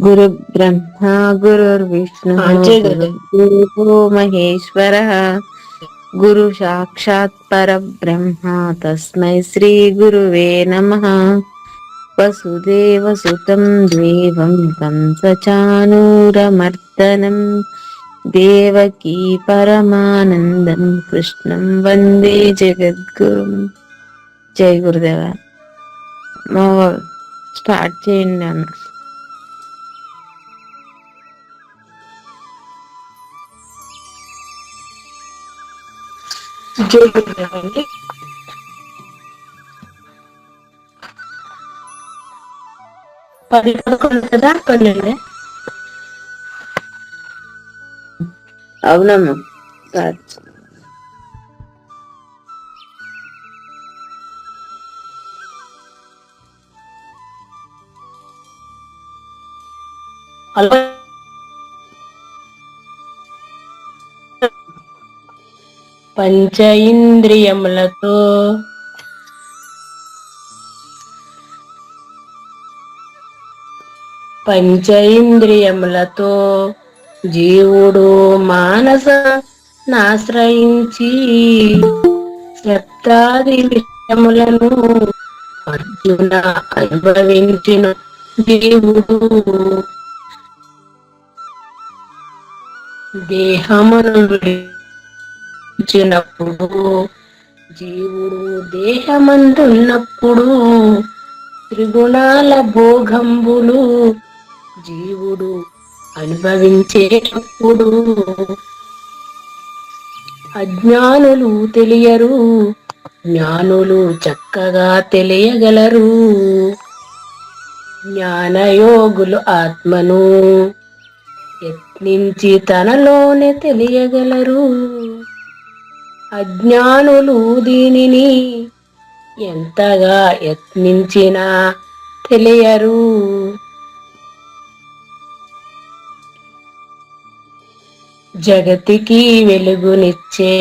గురు బ్రహ్మ గురుర్విష్ణు జై గురుదేవ్. గురుర్దేవో మహేశ్వరః గురు సాక్షాత్ పరబ్రహ్మ తస్మై శ్రీ గురువే నమః వసుదేవ సుతం దేవం కంసచానూరమర్దనం దేవకీ పరమానందం కృష్ణం వందే జగద్గురుం. జై గురుదేవ. స్టార్ట్ చేయండి అన్న. జై గురుదేవ్ అండి. పది పదకొండు కదా, 12. అవునమ్మా. స్టార్ట్. అలా పంచ ఇంద్రియములతో పంచ ఇంద్రియములతో జీవుడు మానస నాశ్రయించి సప్తాది విషయములను అర్జున అనుభవించిన జీవుడు దేహమును విడిచినప్పుడు జీవుడు దేహమందున్నప్పుడు త్రిగుణాల భోగంబులు జీవుడు అనుభవించేటప్పుడు అజ్ఞానులు తెలియరు, జ్ఞానులు చక్కగా తెలియగలరు. జ్ఞానయోగులు ఆత్మను యత్నించి తనలోనే తెలియగలరు. అజ్ఞానులు దీనిని ఎంతగా యత్నించినా తెలియరు. జగతికి వెలుగునిచ్చే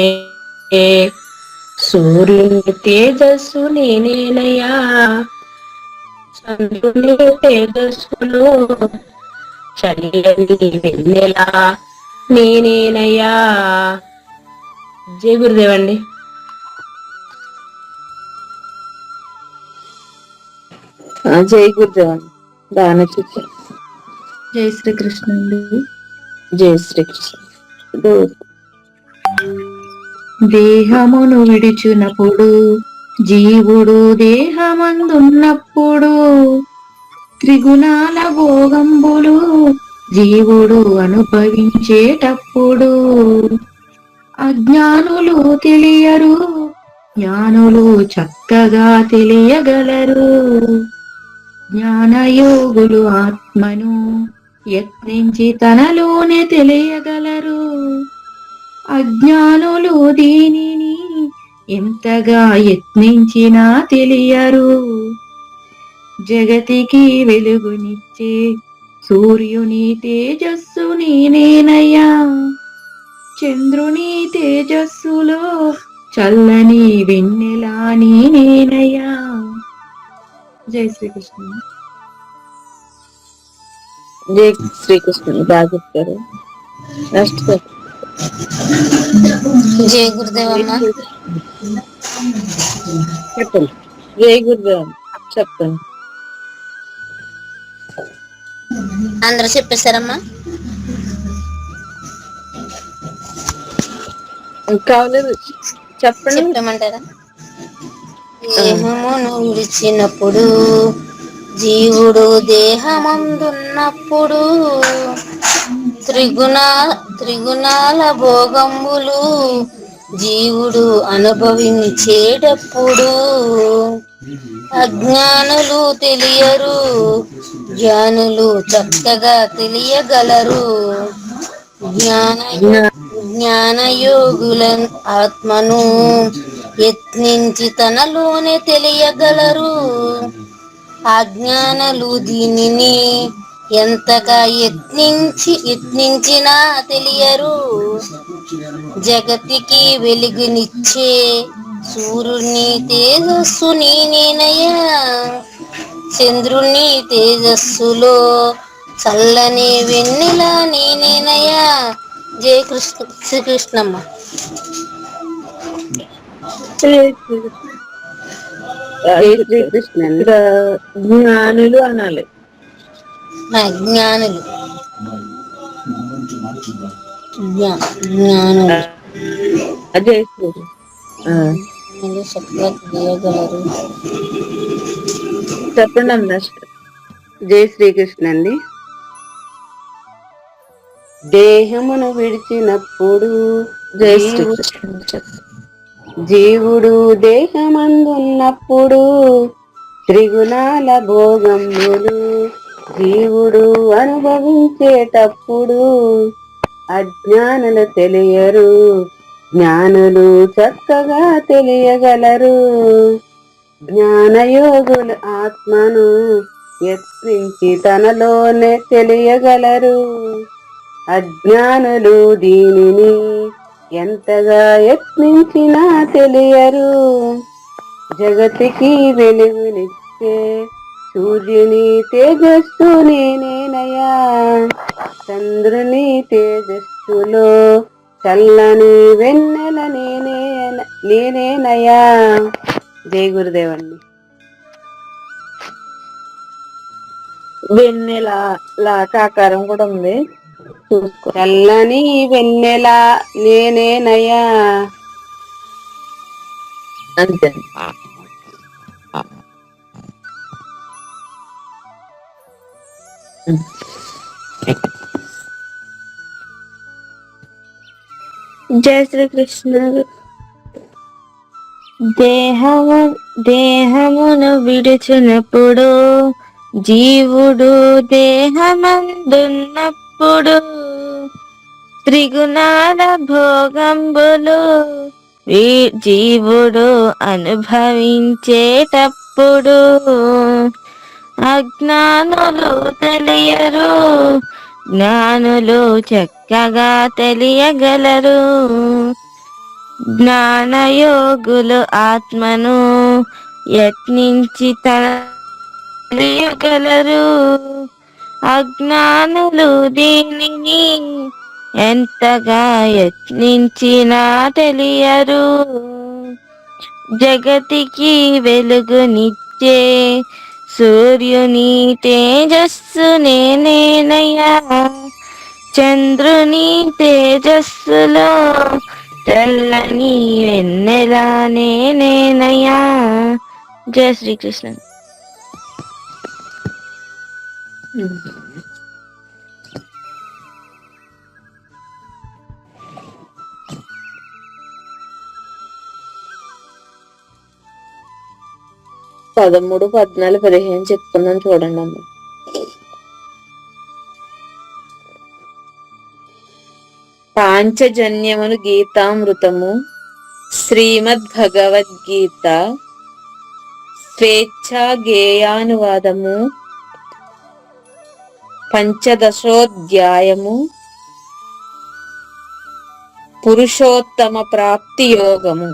సూర్యుని తేజస్సు నేనేనయ్యా, చంద్రుని తేజస్సులో చల్లని వెన్నెలా నేనేనయ్యా. జై గురుదేవండి. జై గురుదేవ. బాగానే చెప్పారు. జై శ్రీకృష్ణ అండి. జై శ్రీకృష్ణ. దేహమును విడిచినప్పుడు జీవుడు దేహమందున్నప్పుడు త్రిగుణాల భోగంబులు జీవుడు అనుభవించేటప్పుడు అజ్ఞానులు తెలియరు, జ్ఞానులు చక్కగా తెలియగలరు. జ్ఞానయోగులు ఆత్మను యత్నించి తనలోనే తెలియగలరు. అజ్ఞానులు దీనిని ఎంతగా యత్నించినా తెలియరు. జగతికి వెలుగునిచ్చే సూర్యుని తేజస్సు నేనేనయ్యా, చంద్రుని తేజస్సులో చల్లని వెన్నెలా నేనేనయ్యా. జై శ్రీకృష్ణ. జై శ్రీకృష్ణ. బాగా చెప్పారు. నెక్స్ట్ జై గురుదేవ్ అన్న. చెప్పండి. జై గురుదేవ చెప్పండి. అందరూ చెప్పేశారమ్మా. కావలేదు చెప్పండి. చెప్పమంటారా? దేహమును విడిచినప్పుడు జీవుడు దేహమందున్నప్పుడు త్రిగుణాల భోగంబులు జీవుడు అనుభవించేటప్పుడు అజ్ఞానులు తెలియరు, జ్ఞానులు చక్కగా తెలియగలరు. జ్ఞానయోగుల ఆత్మను యత్నించి తనలోనే తెలియగలరు. అజ్ఞానులు దీనిని ఎంతగా యత్నించినా తెలియరు. జగతికి వెలుగునిచ్చే సూర్యుని తేజస్సు నేనేనయ్యా, చంద్రుని తేజస్సులో చల్లని వెన్నెల నేనేనయ్యా. జయ కృష్ణ శ్రీకృష్ణమ్మ. జై శ్రీకృష్ణ. ఇక్కడ జ్ఞానులు అనాలి. జ్ఞానులు జ్ఞానులు జై శ్రీకృష్ణ. చక్కగా తెలియగలరు. చెప్పండి అన్న. జై శ్రీకృష్ణ అండి. దేహమును విడిచినప్పుడు జై శ్రీకృష్ణ. జీవుడు దేహమందున్నప్పుడు త్రిగుణాల భోగములు జీవుడు అనుభవించేటప్పుడు అజ్ఞానులు తెలియరు, జ్ఞానులు చక్కగా తెలియగలరు. జ్ఞానయోగులు ఆత్మను యత్నించి తనలోనే తెలియగలరు. అజ్ఞానులు దీనిని ఎంతగా యత్నించినా తెలియరు. జగతికి వెలుగునిచ్చే సూర్యుని తేజస్సు నేనేనయా. చంద్రుని తేజస్సులో చల్లని వెన్నెల నేనేనయా. జై గురుదేవండి. వెన్నెల లాకాకారం కూడా ఉంది, చూసుకో. చల్లని వెన్నెల నేనేనయా. అంతే. జై శ్రీకృష్ణ. దేహమును విడిచినప్పుడు జీవుడు దేహమందున్నప్పుడు త్రిగుణాల భోగంబులు జీవుడు అనుభవించేటప్పుడు అజ్ఞానులు తెలియరు, జ్ఞానులు చక్కగా తెలియగలరు. జ్ఞానయోగులు ఆత్మను యత్నించి తెలియగలరు. అజ్ఞానులు దీనిని ఎంతగా యత్నించినా తెలియరు. జగతికి వెలుగునిచ్చే సూర్యుని తేజస్సు నేనేనయ్యా. చంద్రుని తేజస్సులో తెల్లని వెన్నెల నేనేనయ్యా. జయ శ్రీకృష్ణ. పదమూడు 14 15 చెప్తున్నాను చూడండి అమ్మ. పాంచజన్యమును గీతామృతము, శ్రీమద్ భగవద్గీత, స్వేచ్ఛా గేయానువాదము, పంచదశోధ్యాయము, పురుషోత్తమ ప్రాప్తి యోగము.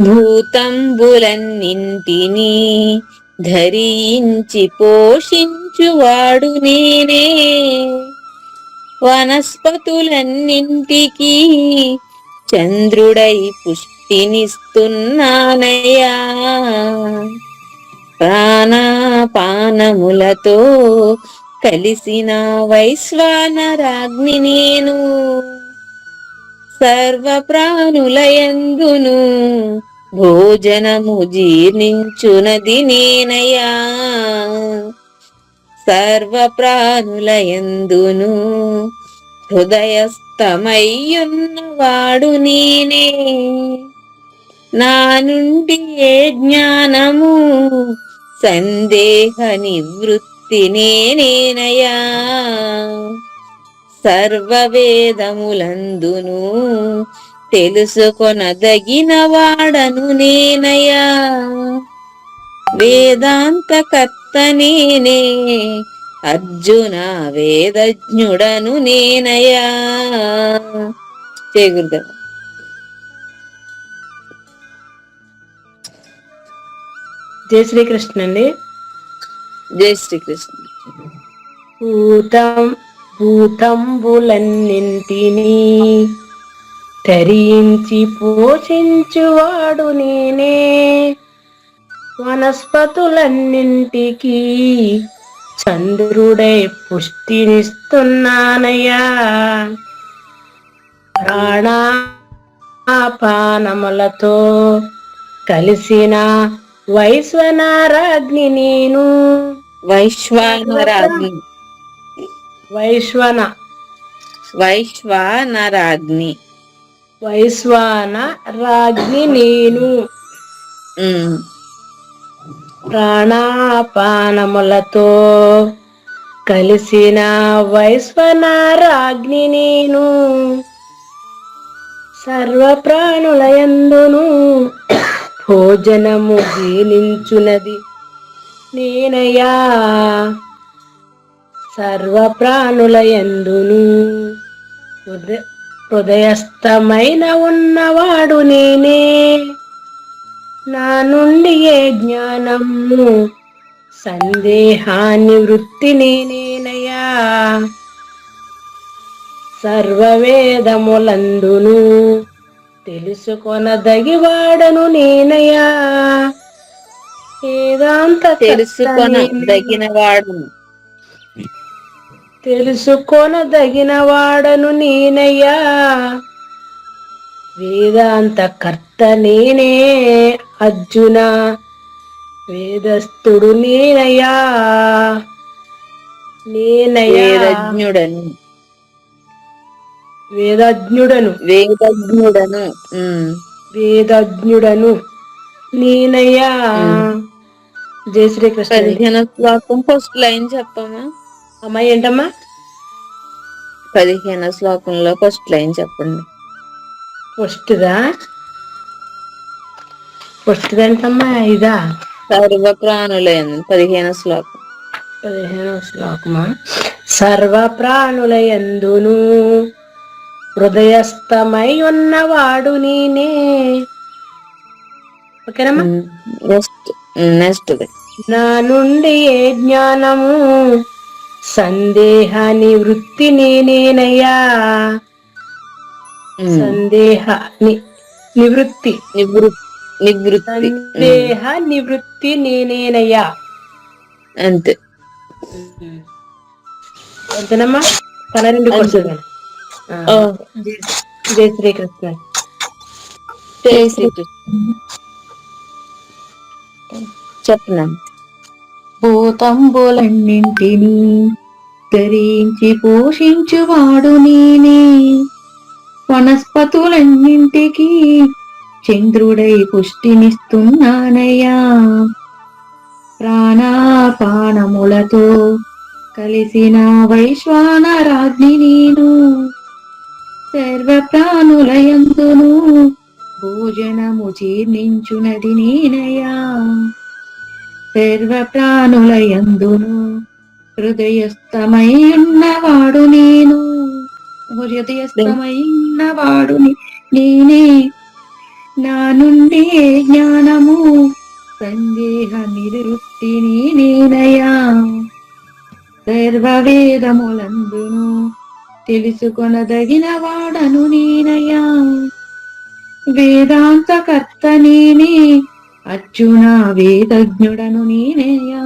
భూతంబులన్నింటినీ ధరించి పోషించువాడు నేనే. వనస్పతులన్నింటికీ చంద్రుడై పుష్టినిస్తున్నానయ్యా. ప్రాణాపానములతో కలిసిన వైశ్వానరాగ్ని నేను. సర్వ ప్రాణులయందును భోజనము జీర్ణించునది నేనయ్యా. సర్వ ప్రాణులయందును హృదయస్థమయ్యున్నవాడు నేనే. నా నుండి ఏ జ్ఞానము సందేహ నివృత్తి నేనేనయ్యా. సర్వ వేదములందును తెలుసుకొనదగిన వాడను నేనయ్యా. వేదాంత కర్త నేనే, అర్జున వేదజ్ఞుడను నేనయ్యా. జయ గురుదేవ. జై శ్రీకృష్ణ అండి. జై శ్రీకృష్ణ. భూతంబులన్నింటినీ ధరించి పోషించువాడు నేనే, వనస్పతులన్నింటికీ చంద్రుడై పుష్టినిస్తున్నానయ్యా. ప్రాణాపానములతో కలిసిన వైశ్వనారాజ్ఞి నేను. వైశ్వానరాగ్ని. వైశ్వానరాగ్ని. వైశ్వానరాజ్ఞి నేను. ప్రాణాపానములతో కలిసిన వైశ్వనారాజ్ఞి నేను. సర్వ ప్రాణులయందును భోజనము జీర్ణించునది నేనయ్యా. సర్వ ప్రాణులయందును హృదయస్థమైన ఉన్నవాడు నేనే. నా నుండి ఏ జ్ఞానము సందేహాన్ని వృత్తి నేనేనయ్యా. సర్వవేదములందును తెలుసుకొనదగివాడను నేనయ్యా. వేదాంత తెలుసుకొనదగినవాడను నేనయ్యా. వేదాంత కర్త నేనే అర్జున. వేదస్థుడు నేనయ్యా. వేదజ్ఞుడను నేనయ్యా. జై శ్రీకృష్ణ. 15వ శ్లోకం ఫస్ట్ లైన్ చెప్పమ్మా. అమ్మా ఏంటమ్మా? 15వ శ్లోకంలో ఫస్ట్ లైన్ చెప్పండి. ఫస్ట్ ఏంటమ్మా? ఇదా సర్వ ప్రాణులయందు 15వ శ్లోకం. 15వ శ్లోకమా? సర్వ ప్రాణులయందును హృదయస్థమై ఉన్నవాడు నేనే. ఓకేనమ్మా? నెక్స్ట్ నా నుండి ఏ జ్ఞానము సందేహ నివృత్తి నేనేనయ్యా. సందేహ నివృత్తి సందేహ నివృత్తి నేనేనయ్యా. అంతే. అంతేనమ్మా? 12 క్వశ్చన్. జై శ్రీకృష్ణ. జై శ్రీకృష్ణ. చెప్పనా? భూతంబులన్నింటినీ ధరించి పోషించువాడు నేనే. వనస్పతులన్నింటికీ చంద్రుడై పుష్టినిస్తున్నానయ్యా. ప్రాణాపానములతో కలిసిన వైశ్వానరాజ్ఞి నేను. సర్వ ప్రాణులయందును భోజనము జీర్ణించునది నేనయ్యా. సర్వ ప్రాణులయందును హృదయస్థమై ఉన్నవాడు నేను. హృదయస్థమై ఉన్నవాడు నేనే. నా నుండి జ్ఞానము సందేహ నివృత్తి నేనయ్యా. సర్వవేదములందును తెలుసుకొనదగిన వాడను నేనయ్యా. వేదాంత కర్త నేనే అర్జున. వేదజ్ఞుడను నేనయ్యా.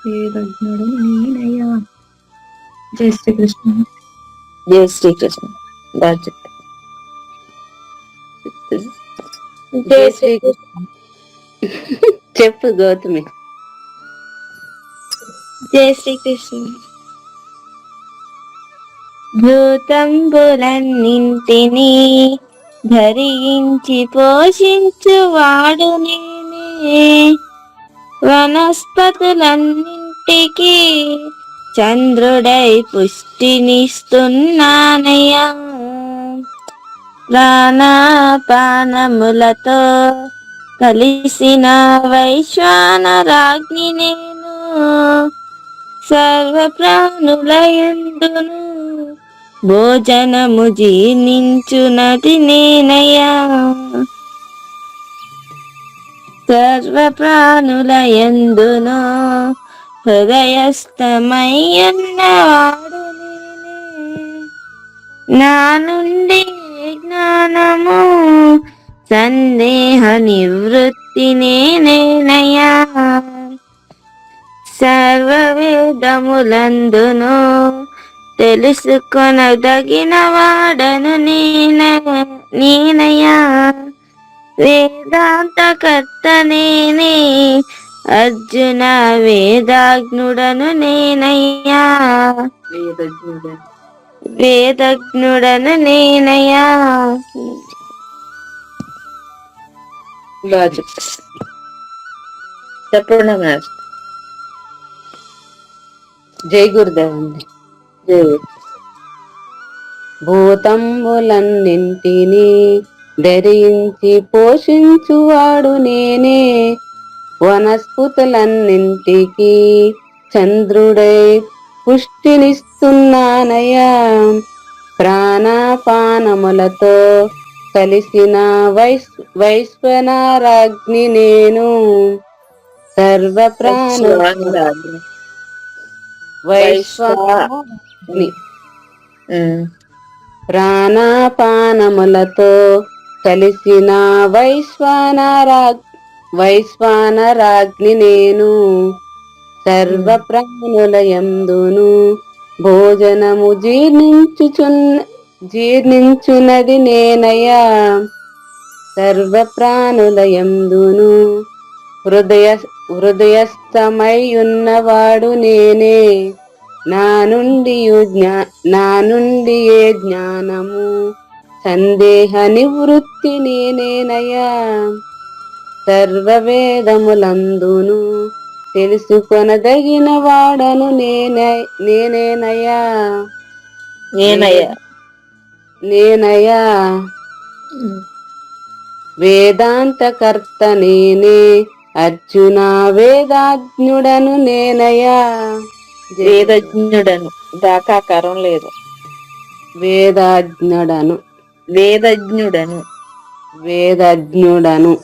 వేదజ్ఞుడను నేనయ్యా. జై శ్రీకృష్ణ. జై శ్రీకృష్ణ. జై శ్రీకృష్ణ. చెప్పు గౌతమి. జై శ్రీకృష్ణ. భూతంబులన్నింటినీ ధరించి పోషించువాడు నేనే. వనస్పతులన్నింటికీ చంద్రుడై పుష్టినిస్తున్నానయ్యా. ప్రాణాపానములతో కలిసిన వైశ్వానరాజ్ఞి నేను. సర్వ ప్రాణులయందును భోజనము జీర్ణించునది నేనయ్యా. సర్వ ప్రాణులయందును హృదయస్థమయ్యున్నవాడు నేనే. నా నుండి జ్ఞానము సందేహ నివృత్తి నేనేనయ్యా. సర్వ వేదములందును తెలుసుకొనదగిన వాడను నేనయ్యా. వేదాంతకర్త నేనే, అర్జున వేదాజ్ఞుడను నేనయ్యా. వేదజ్ఞుడను నేనయ్యా. బాగా చెప్పారు. చెప్పండి మాస్టర్. జై గురుదేవ్ అండి. జై గురు. భూతంబులన్నింటినీ ధరించి పోషించువాడు నేనే. వనస్పతులన్నింటికి చంద్రుడై పుష్టినిస్తున్నానయ్యా. ప్రాణాపానములతో కలిసిన వైశ్వనారాగ్ని నేను. సర్వ వైశ్వానరాగ్ని. వైశ్వాగ్ని ప్రాణాపానములతో కలిసిన వైశ్వానరాగ్ని నేను. సర్వ ప్రాణులయందును భోజనము జీర్ణించునది నేనయ్యా. సర్వ ప్రాణులయందును హృదయస్థమై ఉన్నవాడు నేనే. నా నుండి ఏ జ్ఞానము సందేహ నివృత్తి నేనేనయ్యా. సర్వ వేదములందును తెలుసుకొనదగిన వాడను నేనేనయ్యా. నేనయ్యా. వేదాంతకర్త నేనే, అర్జున వేదాజ్ఞుడను నేనయ్యా. వేదజ్ఞుడను దాకాకారం లేదు. వేదాజ్ఞుడను వేదజ్ఞుడను వేదజ్ఞుడను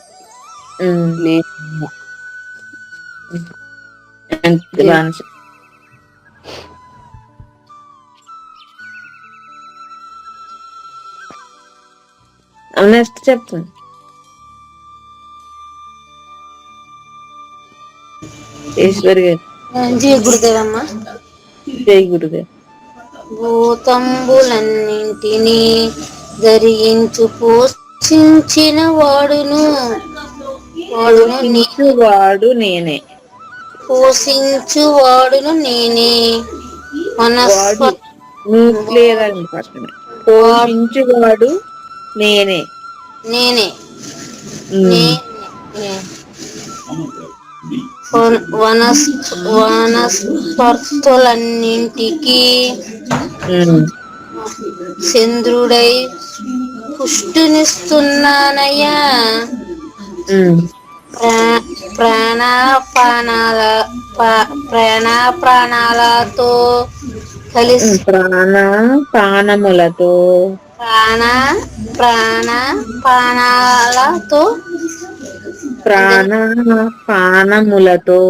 నెక్స్ట్ చెప్తాను. ఈశ్వరి గారు. జయ గురుదేవమ్మ. జై గురుదేవ్. భూతంబులన్నింటినీ ధరించు పోషించిన వాడును వాడు నేనే. పోషించు వాడును నేనే. లేదండి పక్కన. పోషించువాడు నేనే. నేనే వనస్పతులన్నింటికి చంద్రుడై పుష్టినిస్తున్నానయ్యా. ప్రాణాపానాలతో కలిసి ప్రాణాపానములతో ప్రాణాపానాలతో ప్రాణాపానములతో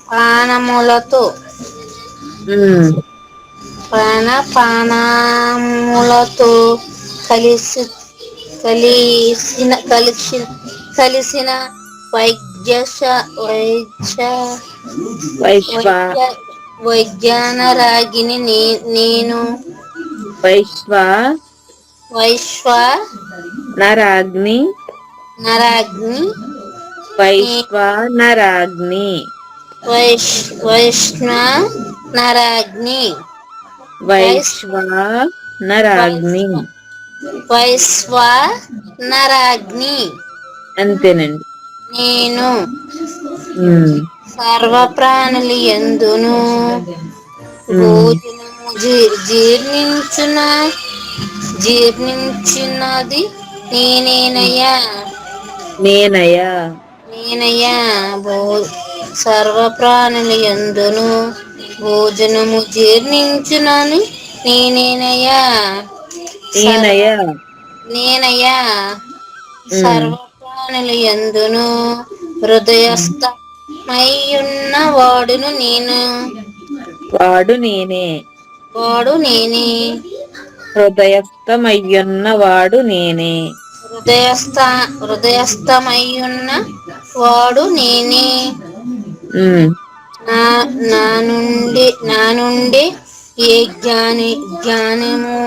ప్రాణములతో ప్రాణపానములతో కలిసిన వైజ్ఞానరాగిని నేను. వైశ్వానరాగ్ని వైశ్వానరాగ్ని వైశ్వానరాగ్ని అంతేనండి. నేను సర్వ ప్రాణులు యందును భోజనము జీర్ణించున్నది నేనయ్యా. సర్వ ప్రాణులు యందును భోజనము జీర్ణించునని నేనేనయ్యా. నేనయ్యా నేనయ్యా సర్వ ప్రాణులు ఎందును హృదయస్థమయ్యున్న వాడును నేను. వాడు నేనే. వాడు నేనే. హృదయస్థమయ్యున్న వాడు నేనే. హృదయస్థమయ్యున్న వాడు నేనే. నా నా నుండి ఏ జ్ఞానము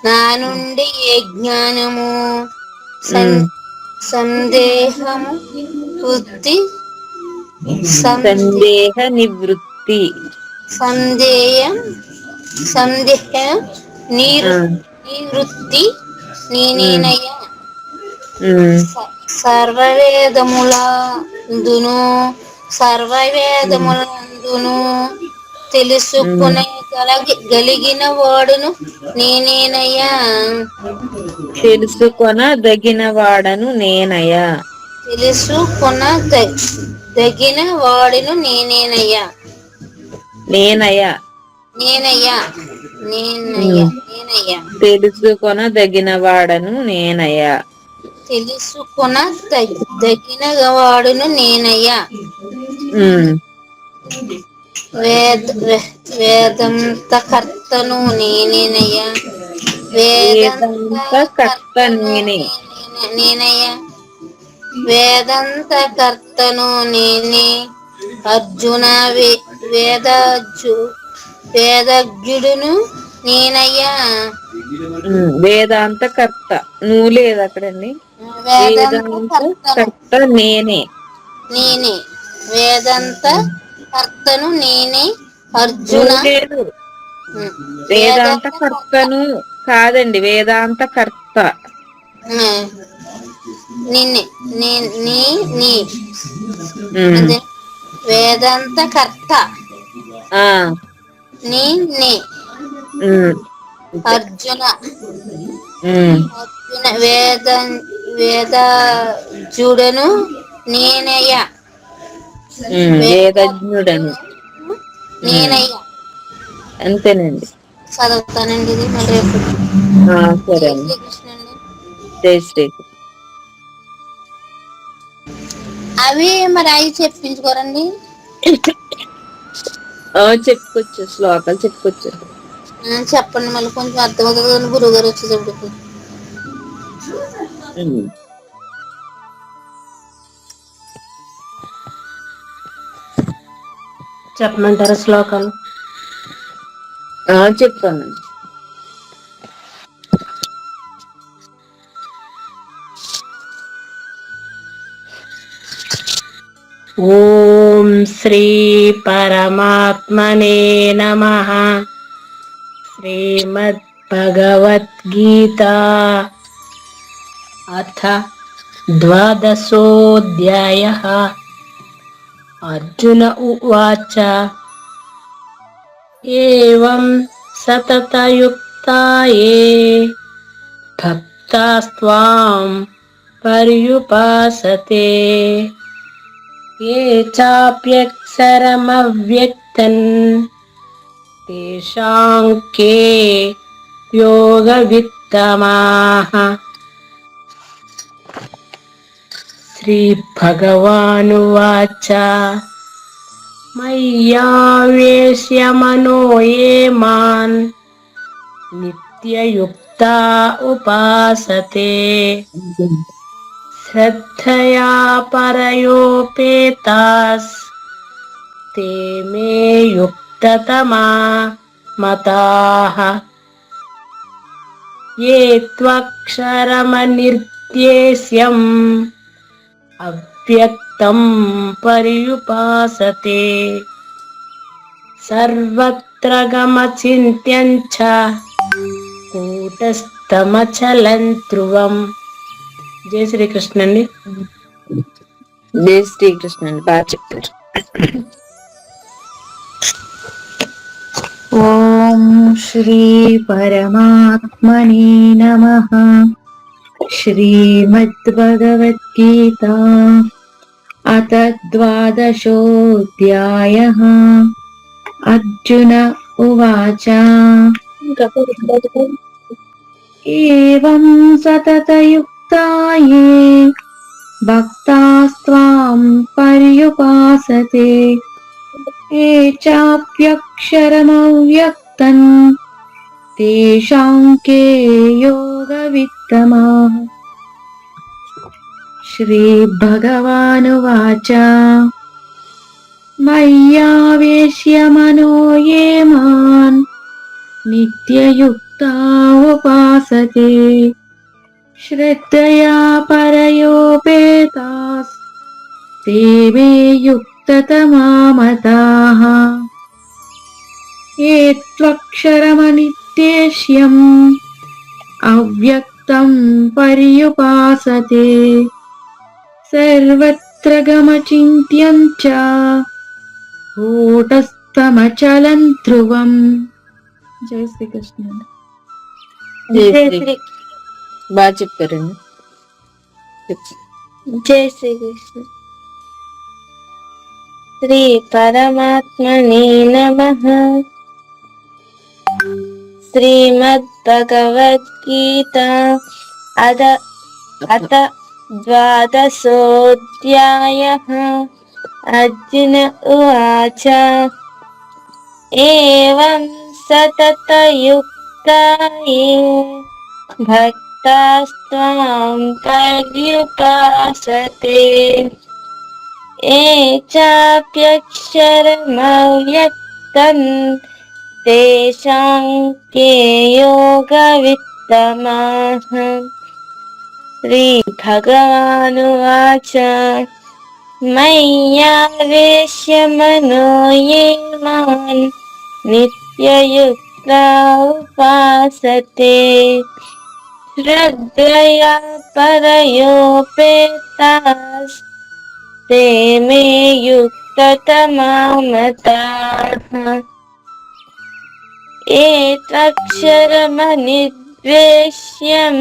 నా నుండి ఏ జ్ఞానము సందేహము వృత్తి సందేహ నివృత్తి సందేహ నివృత్తి నేనేనయ్యా. సర్వవేదములందును తెలుసుకునే గలిగిన వాడును నేనేనయ్యా. తెలుసుకొనదగిన వాడను నేనయ్యా. తెలుసుకొనదగిన వాడును నేనేనయ్యా. నేనయ్యా. నేనయ్యా. తెలుసుకొనదగిన వాడను నేనయ్యా. తెలుసుకొనదగిన వాడును నేనయ్యా. వేదంతకర్తను నేనేనయ్యా. వేదాంతకర్త నేనే. నేనయ్యా. వేదాంతకర్తను నేనే. అర్జున వేదజ్ఞుడును నేనయ్యా. వేదాంతకర్త నువ్వు లేదు అక్కడండి. వేదాంతకర్త నేనే. వేదాంతకర్తను నేనే. అర్జున లేదు. వేదాంతకర్తను కాదండి, వేదాంతకర్త. వేదాంతకర్త నేనే. అర్జున వేదజ్ఞుడను నేనయ్యా. వేదజ్ఞుడను నేనయ్యా. అంతేనండి. చదువుతానండి ఇది మరి. సరే అండి. శ్రీకృష్ణ అండి. జై శ్రీకృష్ణ. అవి మరి అవి చెప్పించుకోరండి. చెప్పుకోవచ్చు, శ్లోకాలు చెప్పుకోవచ్చు. చెప్పండి, మళ్ళీ కొంచెం అర్థమవుతుంది కానీ గురువు గారు వచ్చేటప్పటికి. చెప్పమంటారా శ్లోకాలు? చెప్పాను. ఓం శ్రీ పరమాత్మనే నమః. శ్రీమద్భగవద్గీత అథ ద్వాదశోऽధ్యాయः. అర్జున ఉవాచ ఏవం సతతయుక్తాయే భక్తాస్త్వాం పర్యుపాసతే ఏ చాప్యక్షరమవ్యక్తం తేషాం కే యోగవిత్తమాః. శ్రీభగవానువాచ మయ్యావేశ్య మనో ఏ మాన్ నిత్యయుక్తా ఉపాసతే శ్రద్ధయా పరయోపేతాస్ తే మే యుక్తతమా మతాః. ఏ త్వక్షరమనిర్దేశ్యం అవ్యక్తం పర్యుపాసతే సర్వత్ర గమచింత్యం చ కూటస్థమచలం ధ్రువం. జై శ్రీకృష్ణ అండి. జై శ్రీకృష్ణ అండి. బాగా చెప్పారు. ఓం శ్రీ పరమాత్మనే నమః. శ్రీమద్భగవద్గీత అథ ద్వాదశోऽధ్యాయः. అర్జున ఉవాచ एवं सततयुक्ता ये भक्तास्त्वां पर्युपासते ये चाप्यक्षरमव्यक्तम् तेषां के योगवित्तमाः। श्रीभगवानुवाच मय्यावेश्य मनो ये माम् नित्ययुक्ता उपासते श्रद्धया परयोपेतास् ते मे युक्ततमा मताः। ये त्वक्षरमनिर्देश्यम् अव्यक्तं पर्युपासते सर्वत्र गमचिन्त्यं च कूटस्थमचलं ध्रुवम्। जय श्री कृष्ण। బాగా చెప్పారండి. జై శ్రీకృష్ణ. శ్రీ పరమాత్మనే నమః. శ్రీమద్భగవద్గీత అథ ద్వాదశోऽధ్యాయः. అర్జున ఉవాచ ఏవం సతతయుక్తా ఏ భక్తాస్త్వాం పర్యుపాసతే ఏ చాప్యక్షరమవ్యక్తం తేషాం కే యోగవిత్తమాః. శ్రీ భగవానువాచ మయ్యావేశ్య మనో యే మాం నిత్యయుక్తా ఉపాసతే శ్రద్ధయా పరయోపేతాస్ ते मे युक्ततमा मताः. ये त्वक्षरमनिर्देश्यम्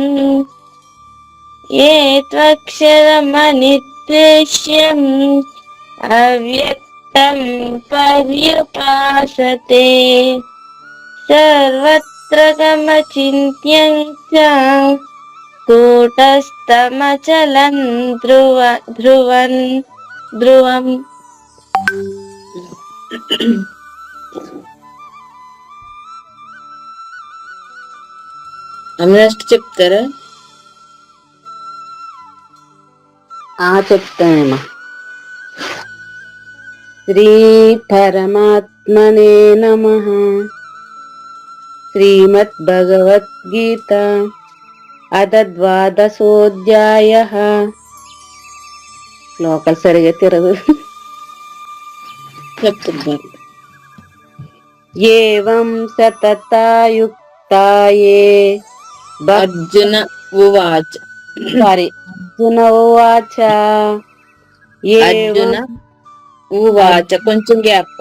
अव्यक्तं पर्युपासते सर्वत्र गमचिन्त्यं च कूटस्थमचलं ధ్రువం. అమరాష్ట్ర చెప్తారా? చెప్తానమ్మా. శ్రీ పరమాత్మనే నమః. శ్రీమద్భగవద్గీత అథ ద్వాదశోऽధ్యాయः. శ్లోకాలు సరిగా తిరగదు. చెప్తున్నారు. ఏవం సతతయుక్తా యే అర్జున ఉవాచ. అర్జున ఉవాచ అర్జున ఉవాచ కొంచెం గ్యాప్.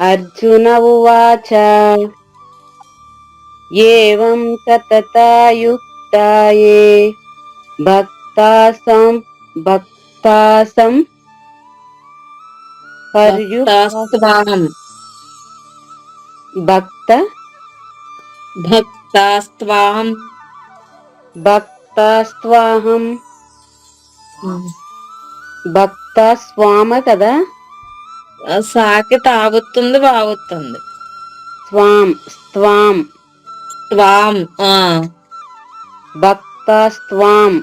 అర్జున ఉవాచ ఏవం సతతయుక్తా యే భక్తాసం భక్తాస్త్వాం భక్తాస్త్వాహం భక్తస్వామ కదా, సాకి తాగుతుంది బాగుతుంది. స్వాం భక్తస్వాం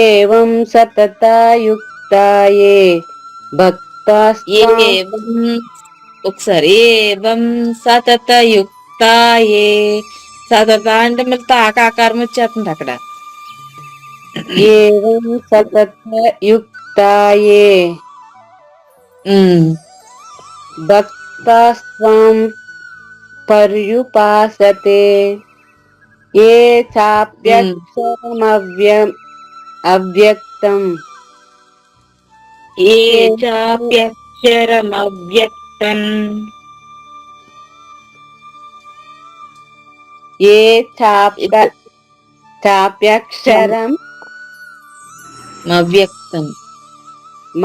ఏవం సతతయుక్తా యే భక్తస్వాం. ఒకసారి ఏవం సతతయుక్తా యే. సతత అంటే మళ్ళీ తాకాకారం వచ్చేస్తుంది అక్కడ. ఏవం సతతయుక్తా యే భక్తస్వాం పర్యుపాసతే ఏ చాప్యక్షరమవ్యక్తం ఏ చాప్యక్షరమవ్యక్తం ఏ చాప్యక్షరం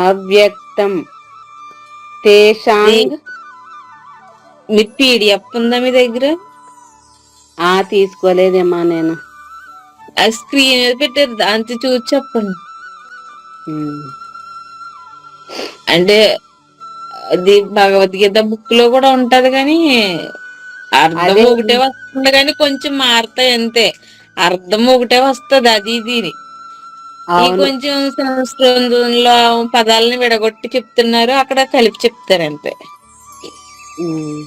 అవ్యక్తం తేషాం మీ పీడిఎఫ్ ఉందా మీ దగ్గర? తీసుకోలేదేమా నేను. ఆ స్క్రీన్ మీద పెట్టారు, దాంతో చూసి చెప్పండి. ఉమ్. అంటే అది భగవద్గీత బుక్ లో కూడా ఉంటది కానీ అర్థం అదే ఒకటే వస్తుంది కానీ కొంచెం మారుతాయి అంతే. అర్థం ఒకటే వస్తుంది అది ఇది. ఈ అవును. కొంచెం సంస్కృతంలో పదాలని విడగొట్టి చెప్తున్నారు, అక్కడ కలిపి చెప్తారు అంతే. ఉమ్.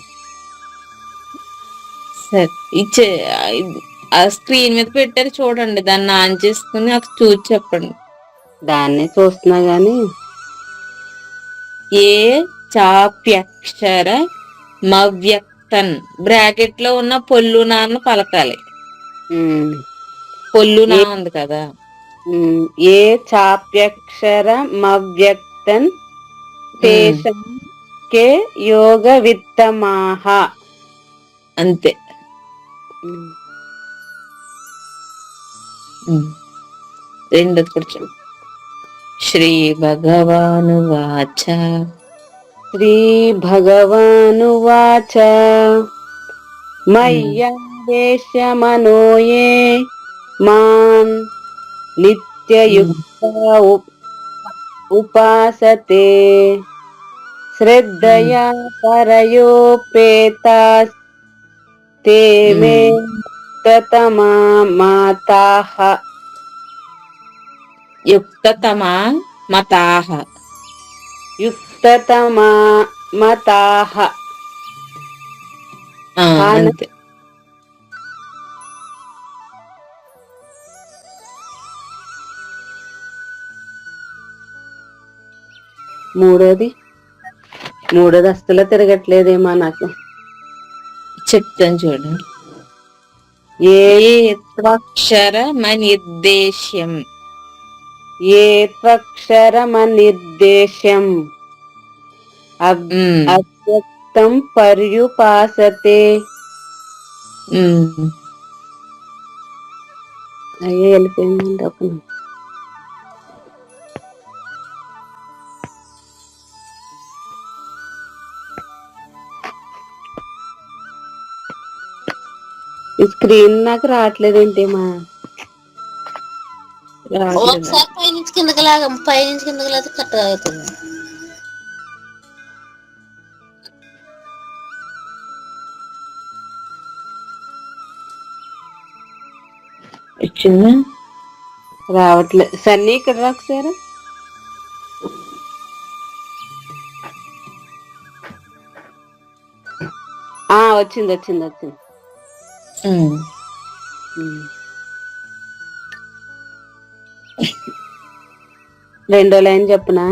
సరే ఇచ్చే ఆ స్క్రీన్ మీద పెట్టారు చూడండి, దాన్ని ఆన్ చేసుకుని అక్కడ చూసి చెప్పండి. దాన్నే చూస్తున్నా గాని. ఏ చాప్యక్షర మవ్యక్తన్ బ్రాకెట్ లో ఉన్న పొల్లు నాన్న పలకాలి. ఉమ్. పొల్లు నా ఏ ఉంది కదా. ఏ చాప్యక్షరమవ్యక్తం తేషాం కే యోగ విత్తమాహ. అంతే. రెండోది కూడా చూడు. శ్రీ భగవానువాచ శ్రీ భగవానువాచ మయ్యావేశమనో యే మాం నిత్యయుక్తా ఉపాసతే శ్రద్ధయా పరయోపేతాస్ తే మే యుక్తతమా మతాః. యుక్తతమా మతాః. యుక్తతమా మతాః. అంతే. మూడోది అస్సలు తిరగట్లేదేమా నాకు. చెప్తాను చూడండి. ఏ త్వక్షరమనిర్దేశ్యం. ఏ త్వక్షరమనిర్దేశ్యం అవ్యక్తం పర్యుపాసతే. అయ్యే వెళ్ళిపోయిందండి ఒక నిమిషం. ఈ స్క్రీన్ నాకు రావట్లేదేంటేమా. ఒకసారి పైనుంచి కిందకి లాగా, పైనుంచి కిందకి లాగా కరెక్ట్గా అవుతుంది. వచ్చిందా? రావట్లేదు. సన్నీ ఇక్కడ రా ఒకసారి. వచ్చింది. రెండో లైన్ చెప్పునా.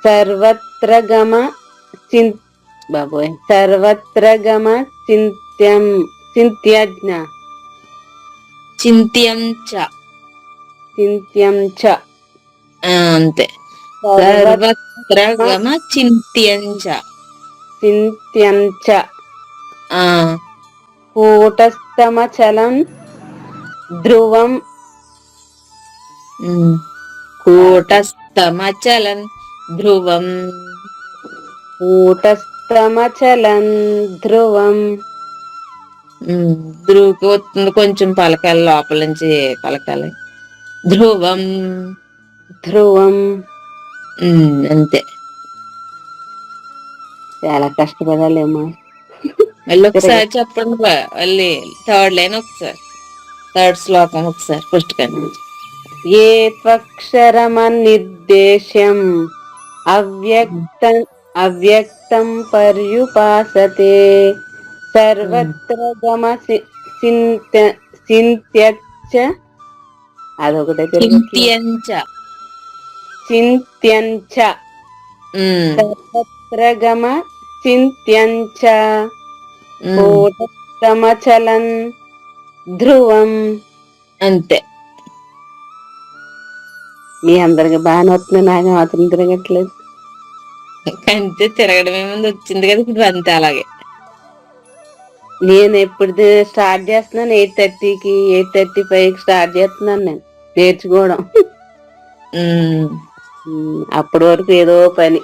సర్వత్ర గమ సర్వత్ర గమ చింత్యజ్ఞ చింత్యం చ. అంతే. సర్వత్ర గమ చింత్యం చ. కూటస్థమచలం ధ్రువం. కూటస్థమచలం ధ్రువం. ధ్రువుకి వస్తుంది కొంచెం పలకాలి, లోపల నుంచి పలకాలి. ధ్రువం. అంతే. చాలా కష్టపడాలేమో. మళ్ళీ ఒకసారి చెప్పండి. మళ్ళీ థర్డ్ లైన్ ఒకసారి, థర్డ్ శ్లోకం ఒకసారి ఫస్ట్ కానీ. ఏ త్వక్షరమనిర్దేశ్యం అవ్యక్తం పర్యుపాసతే సర్వత్ర గమ చింత్యచ్చ. అదొకటే చింత్యంచ. సర్వత్ర గమ చింత్యంచ కూటస్థమచలం ధ్రువం. అంతే. మీ అందరికి బాగానే వస్తుంది, నాకు మాత్రం తిరగట్లేదు. అంతే, తిరగడం ఏముంది, వచ్చింది కదా ఇప్పుడు. అంతే అలాగే. నేను ఎప్పుడు స్టార్ట్ చేస్తున్నాను 8:30కి 8:35కి స్టార్ట్ చేస్తున్నాను నేను నేర్చుకోవడం. అప్పటి వరకు ఏదో పని.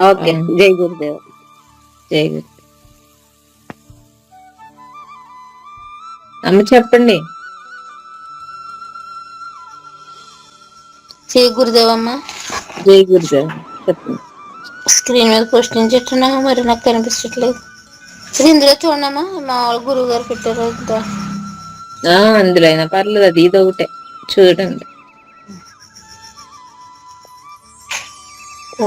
ఓకే. జై గురుదేవ్. జై గురు. అమ్మ చెప్పండి. జై గురుదేవమ్మ. జై గురుదేవ్ చెప్పండి. స్క్రీన్ మీద క్వశ్చన్ చెట్టున్నా మరి నాకు కనిపించట్లేదు. ఇది ఇందులో చూడమ్మా, మా వాళ్ళ గురువు గారు పెట్టారు ఇంత. అందులో అయినా పర్లేదు, అది ఇది ఒకటే చూడండి.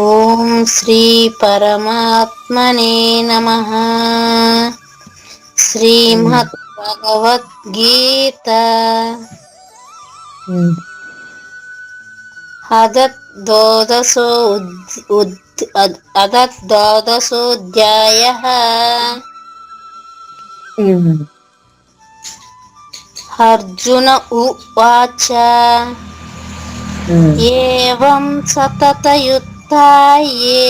ఓం శ్రీ పరమాత్మనే నమః. శ్రీమద్ భగవద్గీత అదద్వాదశోऽధ్యాయः. అర్జున ఉవాచ ఏవం సతతయుక్తాయే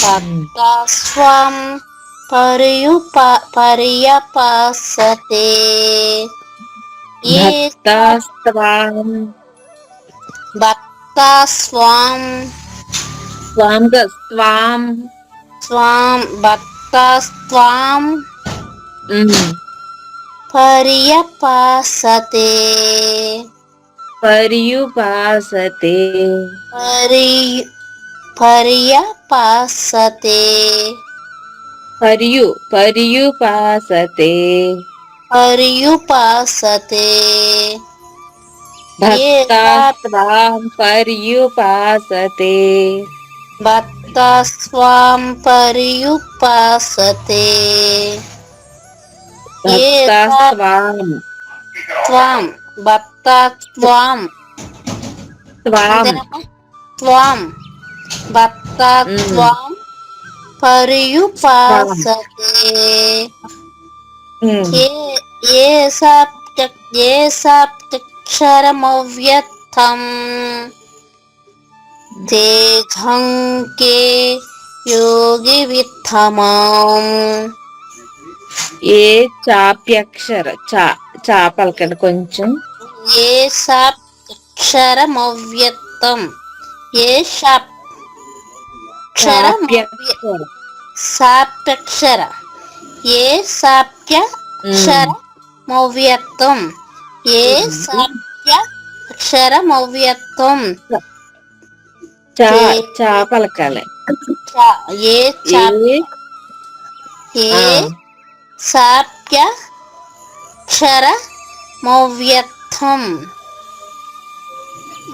భక్తాస్త్వాం పర్యపాసతే భక్తాస్త్వాం భక్తాస్త్వాం భక్తాస్త్వాం పర్యపాసతే పర్యుపాసతే పర్యపాసతే పర్యుపాసతే పర్యుపాసతే భక్తాస్త్వాం పర్యుపాసతే భక్తాస్త్వాం పర్యుపాసతే భక్తాస్త్వాం త్వాం భక్తాస్త్వాం త్వాం భక్తాస్త్వాం పర్యుపాసతే ఏ సాప్తక్షరమవ్యక్తం తేజం కే యోగి విత్తమాం. ఏ చాప్యక్షర చా పలకండి కొంచెం. ఏ సాప్తక్షరమవ్యక్తం. ఏ సాప్యక్షర ఏ సాప్యక్షరమవ్యక్తం. ఏ సాప్యక్షరమవ్యక్తం. చా పలకాలి. ఏ సాప్యక్షరమవ్యక్తం.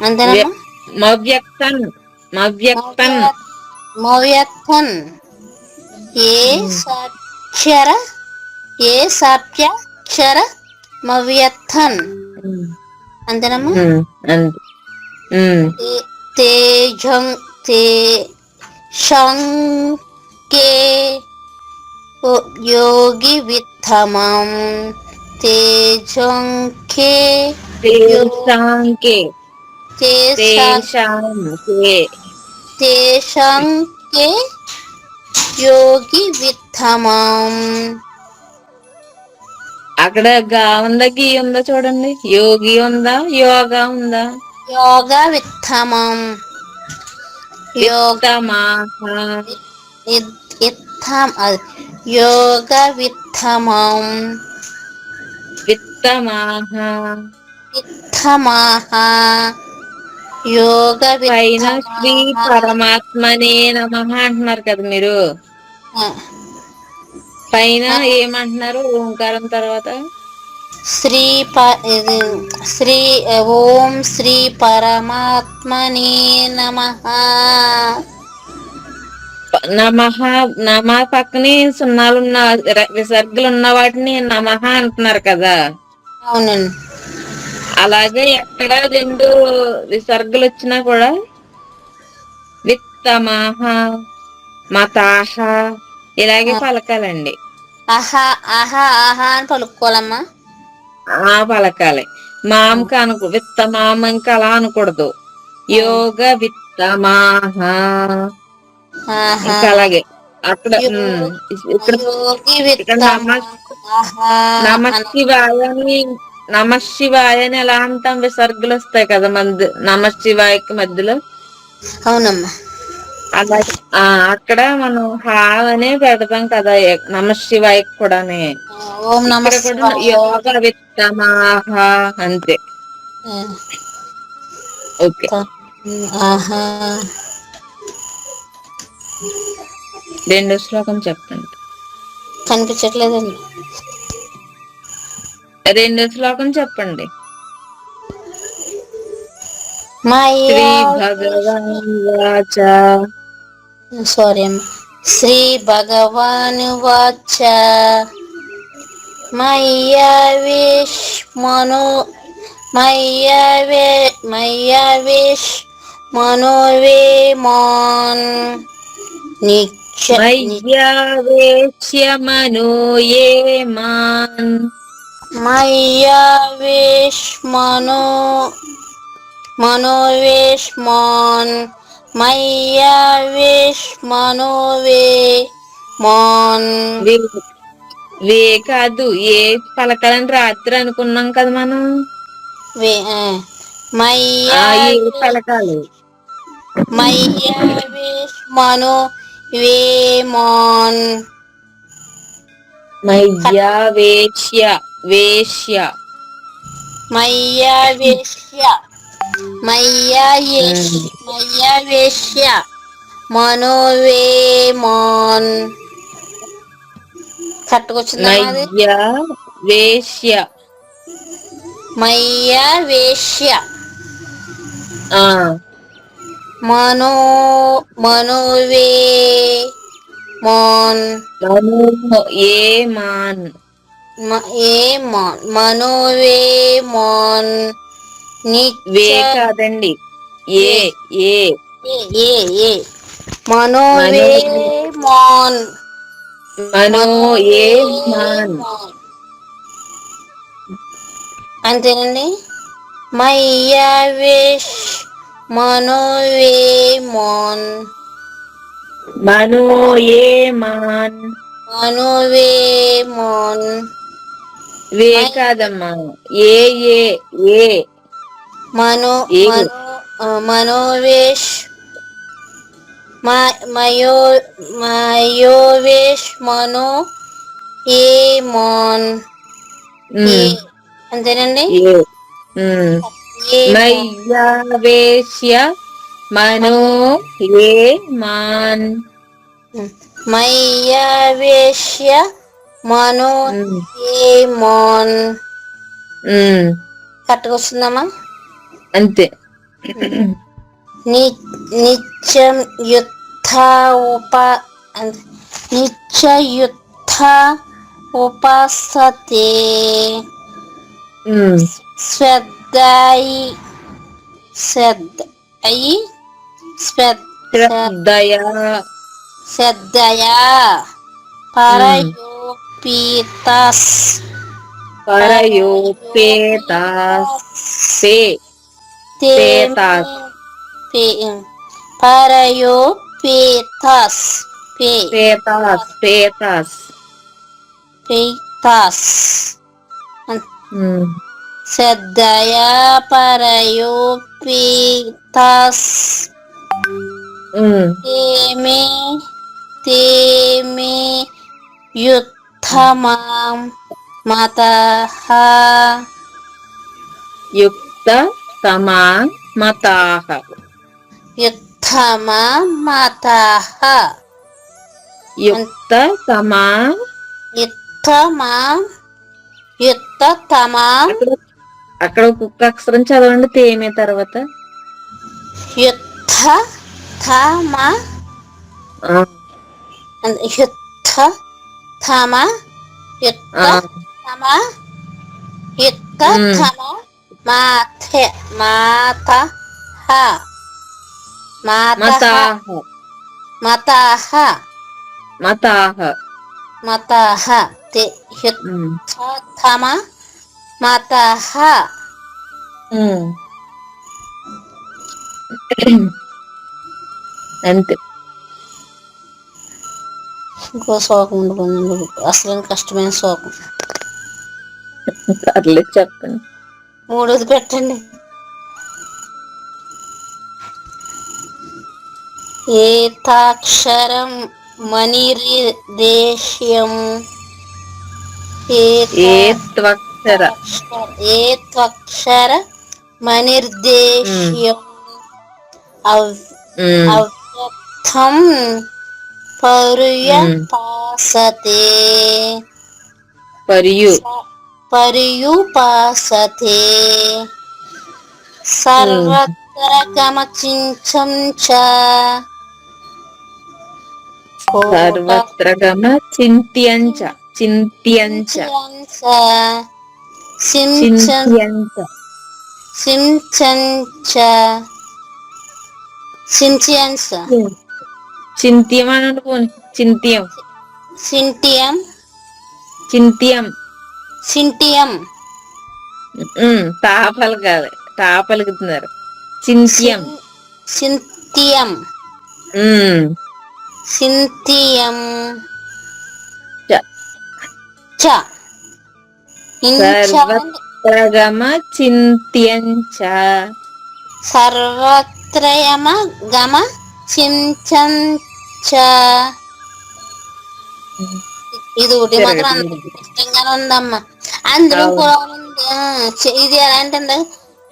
అంతేనమ్మా. మవ్యక్తన్ మవ్యక్తన్. ఏ సాప్యక్షరమవ్యక్తన్. అంతేనమ్మా. తేజం కే యోగి విత్తమం. తేజం కే యోగి విత్తమం. అక్కడ గా ఉందా గీ ఉందా చూడండి. యోగి ఉందా యోగా ఉందా. యోగా విత్తమం. యోగ విత్తమం. యోగ పైన శ్రీ పరమాత్మనే నమః అంటున్నారు కదా మీరు. పైన ఏమంటున్నారు ఓంకారం తర్వాత? ఓం శ్రీ పరమాత్మనే నమః. నమ పక్కనే సున్నాలున్న విసర్గలు ఉన్న వాటిని నమః అంటున్నారు కదా. అవునండి. అలాగే ఎక్కడ రెండు విసర్గలు వచ్చినా కూడా విత్తమః మతాహ ఇలాగే పలకాలండి. ఆహా ఆహా ఆహా అని పలుకోవాలమ్మా. పలకాలి. మాంక విత్తమామ ఇంకా అలా అనకూడదు. యోగ విత్తమాహ ఇంకా అలాగే అక్కడ నమశివాయ అని ఎలా అంటాం? విసర్గలు వస్తాయి కదా నమశివాయకి మధ్యలో. అవునమ్మా. అలాగే అక్కడ మనం హా అనే పెడతాం కదా నమ శివాయ కూడానే. ఓం నమ ఇక్కడ కూడా శివాయ. యోగ విత్తమాహ అంతే. ఓకే, ఆహా. రెండో శ్లోకం చెప్పండి. కనిపించట్లేదండి. రెండో శ్లోకం చెప్పండి. శ్రీ మయ్యా భగవాన్ వాచ. సారీ అమ్మ. శ్రీ భగవాన్ వాచ మయ్యావేష్ మనో మయ్యావేష్ మనోవే మాన్ మయ్యావేశ్య మనో ఏ మాన్. మయ్యావేష్ మనోవేష్ మాన్ మయ్యావేష్ మనోవే మాన్. వే కాదు, ఏ పలకాలని రాత్రి అనుకున్నాం కదా మనం. ఏ పలకాలి. మయ్యావేష్ మనో వే మాన్. మయ్యావేశ్య వేశ్య మయ్యావేశ్య మయ్యావేశ్య మనోవే మాన్. కట్టుకొచ్చిందమ్మా అది. మయ్యావేశ్య మయ్యావేశ్య మనోవే మాన్. ఏ మాన్. మనోవే మాన్. వే కాదండి, ఏ ఏ ఏ మనోవే మాన్. మనో ఏ మాన్. అంతేనండి. మయ్యావేష్ మనోవే మాన్. మనో ఏ మాన్. మనోవే మాన్. వే కాదమ్మా, ఏ ఏ ఏ మనోవేష్ మయోవేష్ మనో ఏ మాన్. అంతేనండి. మయ్యావేశ్య మనో ఏ మాన్. మయ్యావేశ్య మనో ఏ మాన్. కట్టుకొస్తుందమ్మా అంతే. నిత్యం నిత్యయుద్ధ ఉపాసతే శ్రద్ధయా పరయోపితాస్ శ్రద్ధయా పరయోపితాస్ తేమే యుద్ధమాం మతః. యుక్తమా మతాః. యుద్ధమా మతః. యుక్తమా అక్కడ ఒక్కొక్క అక్షరం చదవండి తేమే తర్వాత. యుద్ధమా మతః. అంతే. ఇంకో శ్లోకం ఉండిపోయింది, అసలు కష్టమైన శ్లోకం. పర్లేదు చెప్పండి. మూడోది పెట్టండి. ఏతాక్షరం మణిర్దేశ్యం ఏత్వక్షర ఏత్వక్షర మణిర్దేశ్యం ఉమ్, అవ్యక్తం పర్యపాసతే మరియు పర్యుపాసతే సర్వత్ర గమచించం చ సర్వత్ర గమ చింత్యంచ చింత్యంచ చింత్యంచ చింత్యం అని అనుకోండి. చింత్యం సింటియం చింత్యం సింటియం తాపలకాలి తాపలుకుతున్నారు. చింత్యం సింతియం ఉమ్, సింతియం చ. చ సర్వత్ర గమ చింత్యంచ సర్వత్రయమ గమ చించం చ. ఇది ఒకటి మాత్రం అందరికి ఇష్టంగానే ఉందమ్మా. అందులో అవును. కూడా ఉంది. ఇది ఎలా అంటే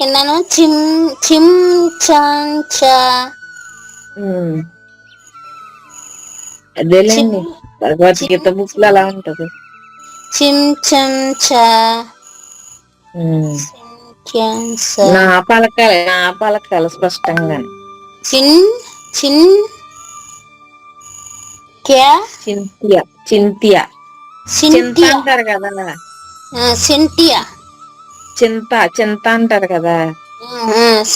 విన్నాను చిమ్ చిమ్ చం చ. ఉమ్, అదేలేండి భగవద్గీత బుక్ లో అలా ఉంటది. చిమ్ చం చ ఉమ్, చింత్యం స. నా పలకాలి స్పష్టంగా. చిన్ చిన్ క్యా చింత్య చింత్య చింత సింటియా అంటారు కదా, సింటియా చింత అంటారు కదా.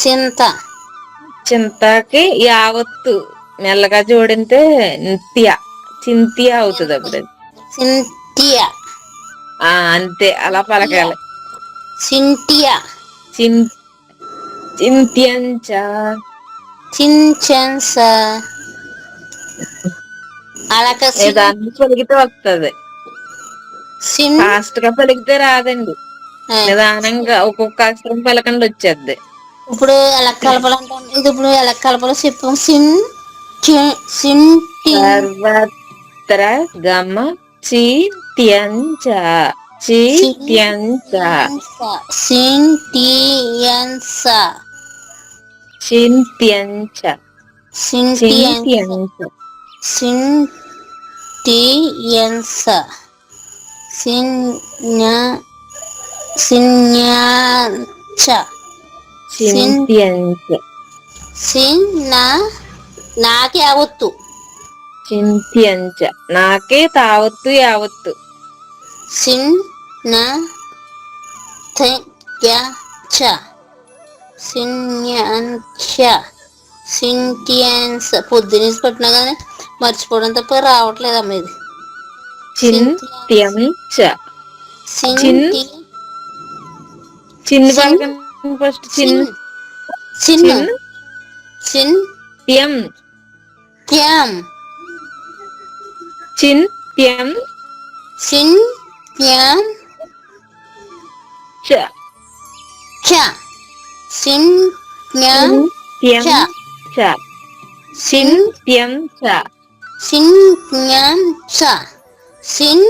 సింత చింతకి యావత్తు మెల్లగా జోడితే నిత్య చింత్య అవుతుంది అప్పుడు. సింటియా అంతే అలా పలకాలి. సింటియా చింత్యంచ చించన్ స. అలాగ దాన్ని పలికితే వస్తుంది. సిన్ ఫాస్ట్ గా పలికితే రాదండి. నిదానంగా ఒక్కొక్క అక్షరం పలకండి వచ్చేద్ది. ఇప్పుడు ఎలా కలపాలంటాం. ఇది ఇప్పుడు ఎలా కలపాలో చెప్పాం. సిన్ సింటి సర్వత్ర గమ చింత్యంచ చింత్యంచ సింటియన్ స చింత్యంచ సింటియన్ చింత్యంచ సింటియన్ స సిన్యాచ చింత్యంచ సిన్ నాకే అవత్తు చింత్యంచ నాకే తావత్తు యావత్తు. సిన్ చ సిన్యాచ సింటియన్స్. పొద్దునేసి పెట్టినా కానీ మర్చిపోవడం తప్ప రావట్లేదమ్మా ఇది. చింత్యంచ సింటి చిన్ని పలకండి ఫస్ట్. సిన్ సిన్ త్యం త్యం చింత్యం సిన్ త్యం చ చ సిన్ త్యం చింత్యం చ చింత్యం చ. సిన్ త్యం చ సిన్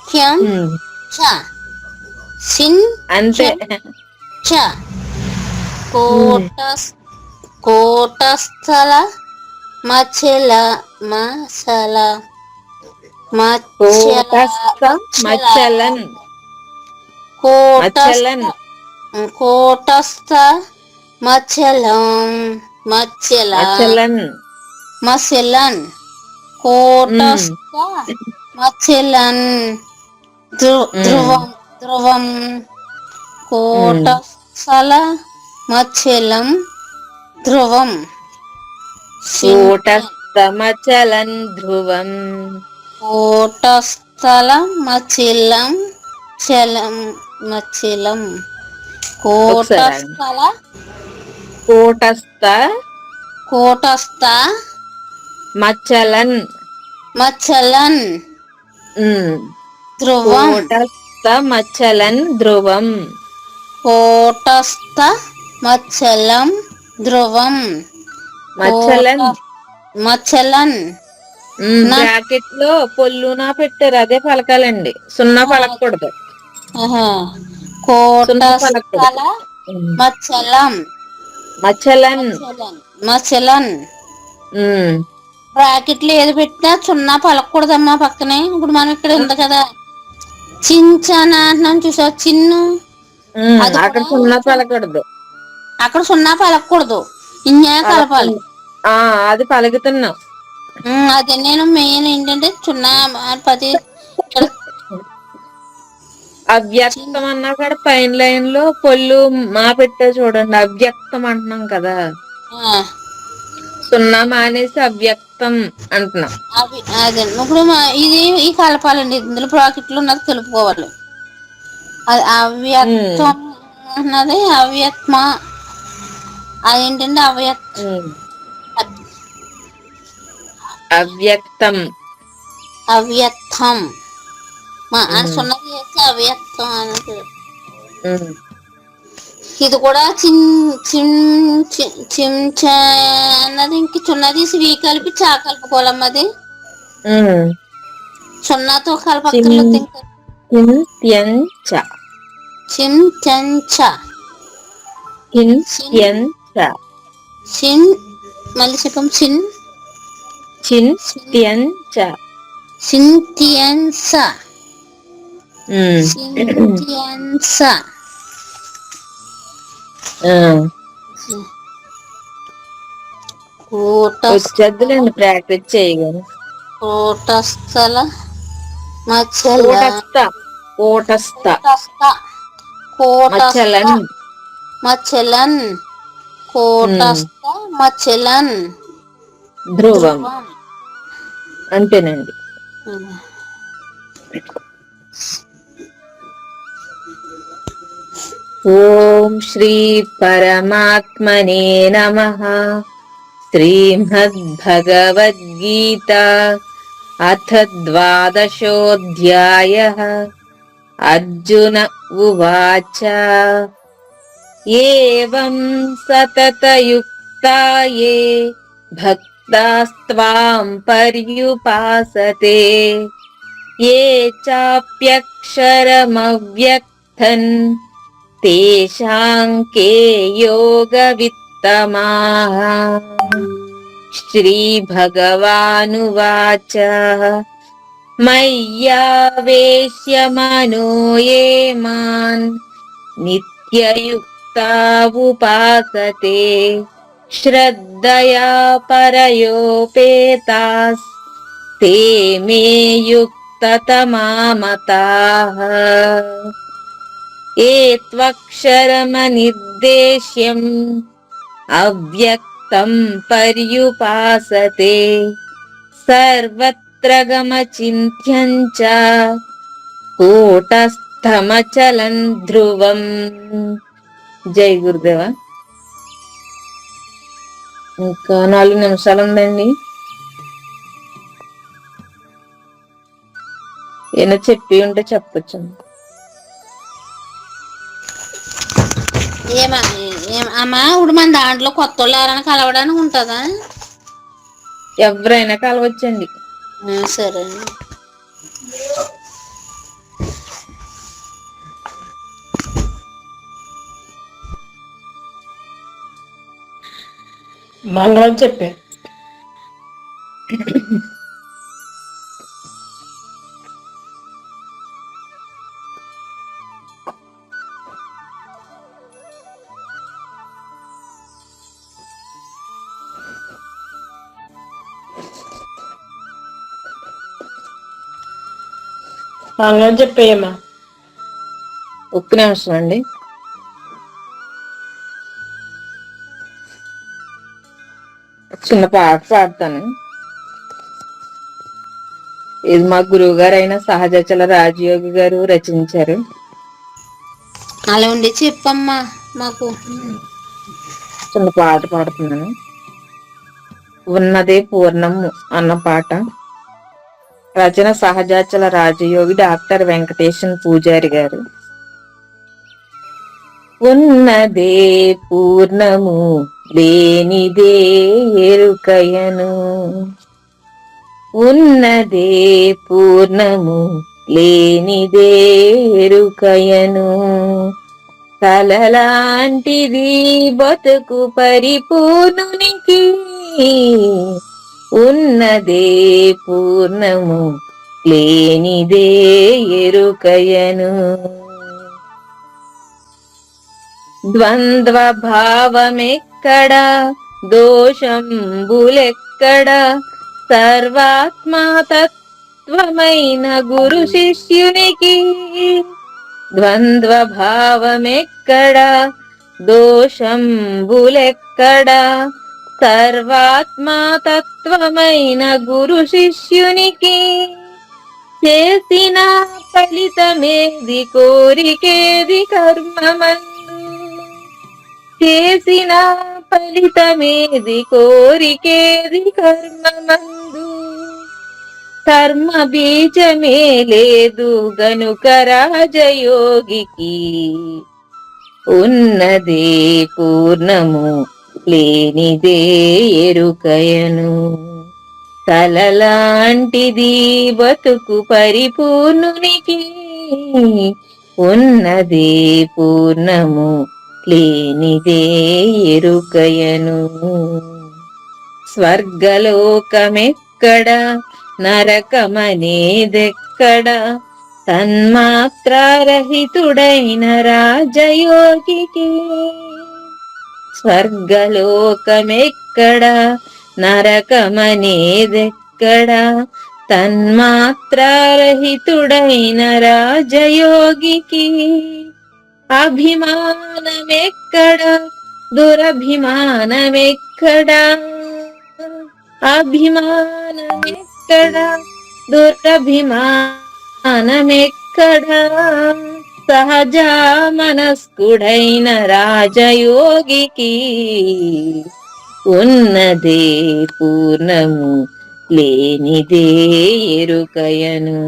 త్యం చ సిన్ అంతే. చ కోటస్థల మచ్చల మసల కోటస్థ మచ్చలన్ మచ్చలన్ కోటస్థ మచ్చలం మచ్చలన్ మసలన్ కోటస్థ మచ్చలన్ ధ్రువం ధ్రువం కోటస్థల మచ్చలం ధ్రువం కూటస్థ మచ్చలన్ ధ్రువం కోటస్థల మచ్చలం చలం మచ్చలం కోటస్థల కూటస్థ కోటస్థ మచ్చలన్ మచ్చలన్ ధ్రువం కూటస్థ మచ్చలన్ ధ్రువం కోటస్థ మచ్చలం ధ్రువం మచ్చలన్ మచ్చలన్ నా బ్రాకెట్ లో పొల్లునా పెట్టారు, అదే పలకాలండి, సున్నా పలకూడదు. ఆహా. సున్నా కోటస్థల పలకూడదు. మచ్చలం మచ్చలన్. మచ్చలన్ మచ్చలన్ ఉమ్, బ్రాకెట్లు ఏది పెట్టినా సున్నా పలకూడదమ్మా పక్కనే. ఇప్పుడు మనం ఇక్కడ ఉంది కదా చించాన అంటున్నాం చూసా, చిన్ను అది అక్కడ కూడా సున్నా పలకూడదు. అక్కడ సున్నా పలకూడదు, ఇన్నే కలపాలి. పలకకుండా అది పలుకుతున్నాం. అదే నేను మెయిన్ ఏంటంటే సున్నా పది ఇక్కడ అవ్యక్తం అన్నా కూడా పైన లైన్ లో పొల్లు మా పెట్టే చూడండి, అవ్యక్తం అంటున్నాం కదా, సున్నా మానేసి అవ్యక్తం అంటున్నాం. అవి అదే ఇప్పుడు ఇది ఈ కలపాలండి, ఇందులో బ్రాకెట్లు ఉన్నది కలుపుకోవాలి. అది అవ్యక్తం అన్నది అవ్యక్తమా, అదేంటండి అవ్యక్తం అవ్యక్తం సున్నది చేస్తే అవ్యక్తం అన్నది. ఇది కూడా చెంచా అన్నది ఇంక సున్నా తీసి వీ కలిపి చా కలుపుకోవాలమ్మది, సున్నాతో కలపక్కర్లేదు. ఇంకా చిన్ మళ్ళీ చెప్పం సింతియన్సా వచ్చేద్దులేండి ప్రాక్టీస్ చేయగానే. కోటస్థల మచ్చలన్ కోటస్థ మచ్చలన్ ధ్రువం అంతేనండి. ఓం శ్రీ పరమాత్మనే నమః. శ్రీమద్భగవద్గీత అథ 12ోऽధ్యాయः. అర్జున ఉవాచ ఏవం సతతయుక్తాయే భక్తాస్త్వాం పర్యుపాసతే ఏ చాప్యక్షరమవ్యక్తన్ తేషాం కే యోగవిత్తమాః. శ్రీభగవానువాచ మయ్యావేశ్య మనో యే మాన్ నిత్యయుక్తా ఉపాసతే శ్రద్ధయా పరయోపేతాస్ తే మే యుక్తతమా మతాః. ఏ త్వక్షరమనిర్దేశ్యం అవ్యక్తం పర్యుపాసతే సర్వత్ర గమచింత్యం చ కూటస్థమచలం ధ్రువం. జై గురుదేవ. ఇంకా 4 నిమిషాలు ఉందండి. ఏమైనా చెప్పి ఉంటే చెప్పొచ్చు. అమ్మా ఇప్పుడు మన దాంట్లో కొత్త వాళ్ళు ఎవరైనా కలవడానికి ఉంటుందా? ఎవరైనా కలవచ్చండి. సరే. మంగళం చెప్పే. మంగళం చెప్పేయమ్మా. ఒక్క నిమిషం అండి. చిన్న పాట పాడతాను. ఇది మా గురువు గారు అయిన సహజచల రాజయోగి గారు రచించారు. అలా ఉండి చెప్పమ్మా మాకు. చిన్న పాట పాడుతున్నాను. ఉన్నదే పూర్ణము అన్న పాట. రచన సహజాచల రాజయోగి డాక్టర్ వెంకటేశన్ పూజారి గారు. ఉన్నదే పూర్ణము లేనిదే ఎరుకయను. ఉన్నదే పూర్ణము లేనిదే ఎరుకయను. కలలాంటిది బతుకు పరిపూర్ణునికి, ఉన్నదే పూర్ణము లేనిదే ఎరుకయను. ద్వంద్వ భావమెక్కడ, దోషంబులెక్కడ, సర్వాత్మతత్వమైన గురు శిష్యునికి. ద్వంద్వ భావమెక్కడ, దోషంబులెక్కడ, సర్వాత్మతత్వమైన గురు శిష్యునికి. చేసిన ఫలితమేది కోరికేది కర్మమందు, చేసిన ఫలితమేది కోరికేది కర్మమందు. కర్మ బీజమే లేదు గనుక రాజయోగికి, ఉన్నదే పూర్ణము లేనిదే ఎరుకయను. కలలాంటిది బతుకు పరిపూర్ణునికి, ఉన్నదే పూర్ణము లేనిదే ఎరుకయను. స్వర్గలోకమెక్కడ, నరకమనేదెక్కడ, తన్మాత్రారహితుడైన రాజయోగికి. స్వర్గలోకమెక్కడ, నరకమనేదెక్కడ, తన్మాత్రారహితుడైన రాజయోగికి. అభిమానమెక్కడ, దురభిమానమెక్కడ, అభిమానమెక్కడ, దురభిమానమెక్కడ, సహజ మనస్కుడైన రాజయోగికి. ఉన్నదే పూర్ణము లేనిదే ఎరుకయను.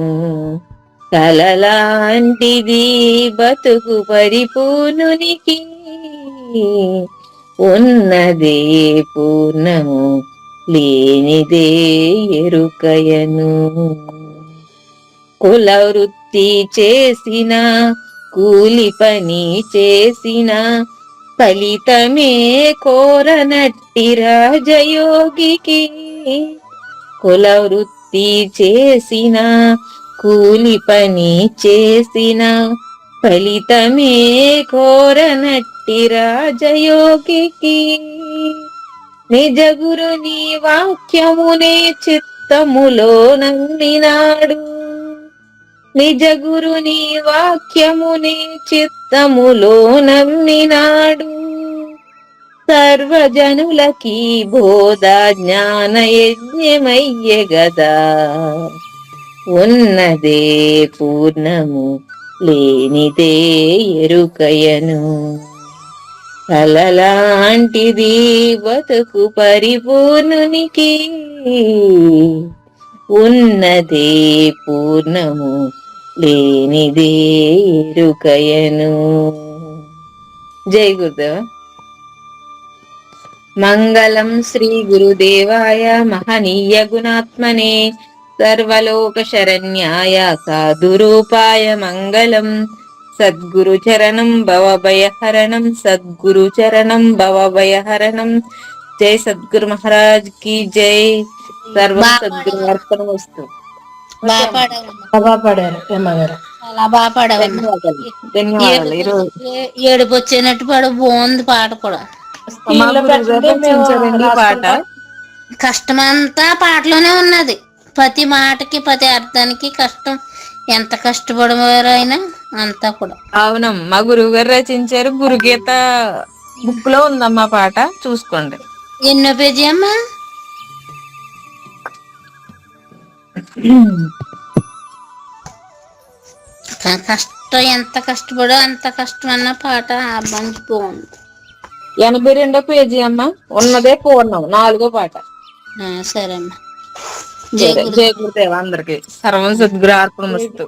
కలలాంటిది బతుకు పరిపూర్ణునికి, ఉన్నదే పూర్ణము లేనిదే ఎరుకయను. కుల వృత్తి చేసిన, కూలి పని చేసిన, ఫలితమే కోరనట్టి రాజయోగికి. కుల వృత్తి చేసిన, కూలి పని చేసిన, ఫలితమే కోరనట్టి రాజయోగికి. నిజ గురుని వాక్యమునే చిత్తములో నమ్మినాడు, నిజ గురుని వాక్యమునే చిత్తములో నమ్మినాడు. సర్వజనులకి బోధ జ్ఞాన యజ్ఞమయ్యే గదా, ఉన్నదే పూర్ణము లేనిదే ఎరుకయను. కలలాంటిది బతుకు పరిపూర్ణునికి, ఉన్నదే పూర్ణము లేనిదే ఎరుకయను. జై గురుదేవ. మంగళం శ్రీ గురుదేవాయ మహనీయ గుణాత్మనే, సర్వలోక శరణ్యాయ సాధురూపాయ మంగళం. సద్గురు చరణం భవభయహరణం, సద్గురు చరణం భవభయహరణం. జై సద్గురు మహారాజ్ కి జై. సర్వం సద్గురు అర్పణమస్తు. బాగా పాడావమ్మా, బాగా పాడారు అమ్మగారు. చాలా బాగా పాడావమ్మా. ధన్యవాదాలు. ఈరోజు ఏడుపు వచ్చేనట్టు పాడు, బాగుంది పాట కూడా. స్క్రీన్లో పెట్టండి, మేము ఈ పాట రాసుకుంటాం. కష్టమంతా పాటలోనే ఉన్నది. ప్రతి మాటకి ప్రతి అర్థానికి కష్టం. ఎంత కష్టపడవారైనా అంతా కూడా. అవునమ్మా, మా గురువు గారు రచించారు. గురుగీత బుక్ లో ఉందమ్మా పాట, చూసుకోండి. ఎన్నో పేజీ అమ్మా? కష్టం, ఎంత కష్టపడో అంత కష్టం అన్న పాట ఆ బండి బాగుంది. 82వ పేజీ అమ్మా. ఉన్నదే పూర్ణం, 4వ పాట. సరే అమ్మా. జై గురుదేవ. అందరికి సర్వం సద్గురు అర్పణమస్తు.